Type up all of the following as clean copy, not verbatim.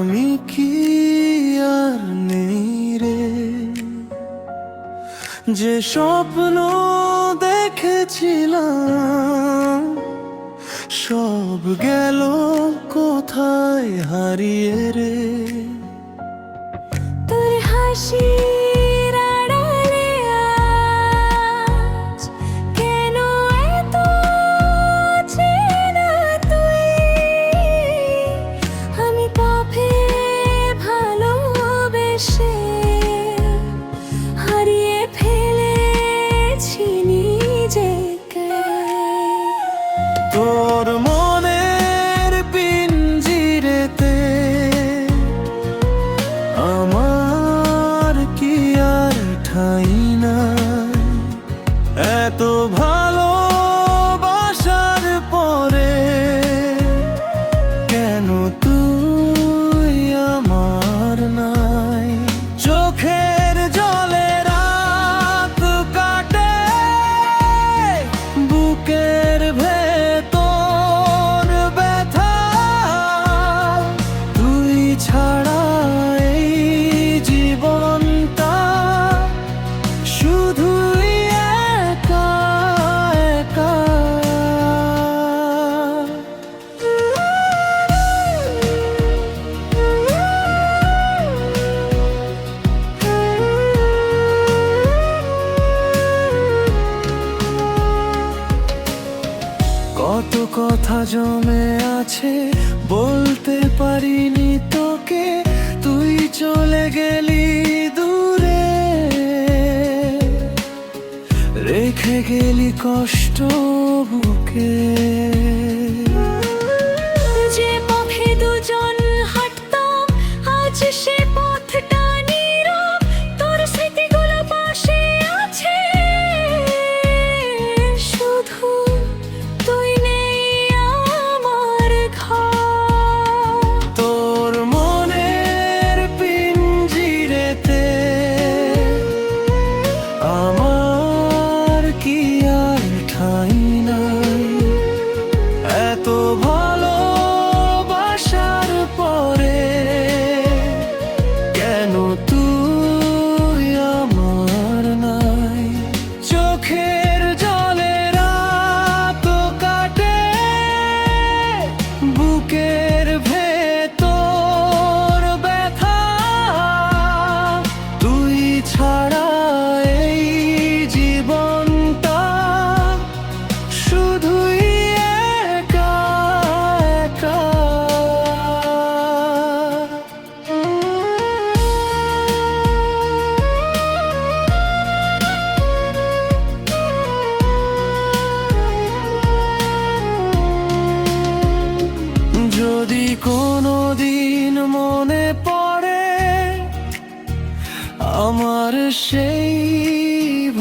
আমি কি আর নেই রে, যে স্বপ্ন দেখেছিলাম সব গেল কোথায় হারিয়ে রে। তোর হাসির আড়ালে আজ কেন এত চেনা তুই? আমি পাপে ভালোবেসে হারিয়ে ফেলেছি নিজেকে। তোর মনের পিঞ্জিরেতে আমার কি আর ঠাঁই নাই? এত ভালোবাসার পরে কেন তুই আমার নাই? চোখের জলে রাত কাটে, বুকের ভেতর ব্যথা, তুই ছাড়া এই জীবনটা শুধুই একা একা। কত কথা জমে আছে বলতে পারিনি তোকে, তুই চলে গেলি দূরে, রেখে গেলি কষ্ট বুকে। যে পথে দুজন হাঁটতাম আজ সে পথটা নীরব, তোর স্মৃতিগুলো পাশে আছে, শুধু তুই নেই আমার ঘর। তোর মনের পিঞ্জিরেতে আমার কি আর ঠাঁই নাই? এত ভালোবাসার পরে কেন তুই আমার নাই? চোখের জলে রাত কাটে, বুকের ভেতর ব্যথা, তুই ছাড়া এই জীবনটা শুধুই একা একা। যদি কোনো দিন মনে পড়ে আমার সেই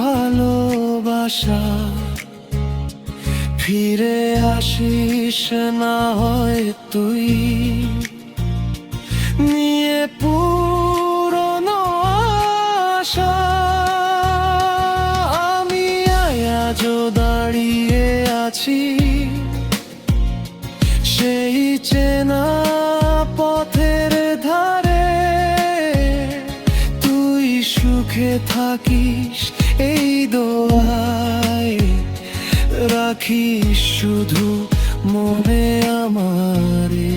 ভালোবাসা, ফিরে আসিস না হয় তুই, নিয়ে পুরনো আশা। আমি আজও দাঁড়িয়ে আছি সেই চেনা পথের ধারে, তুই সুখে থাকিস এই দোয়ায় রাখিস শুধু মনে আমারে।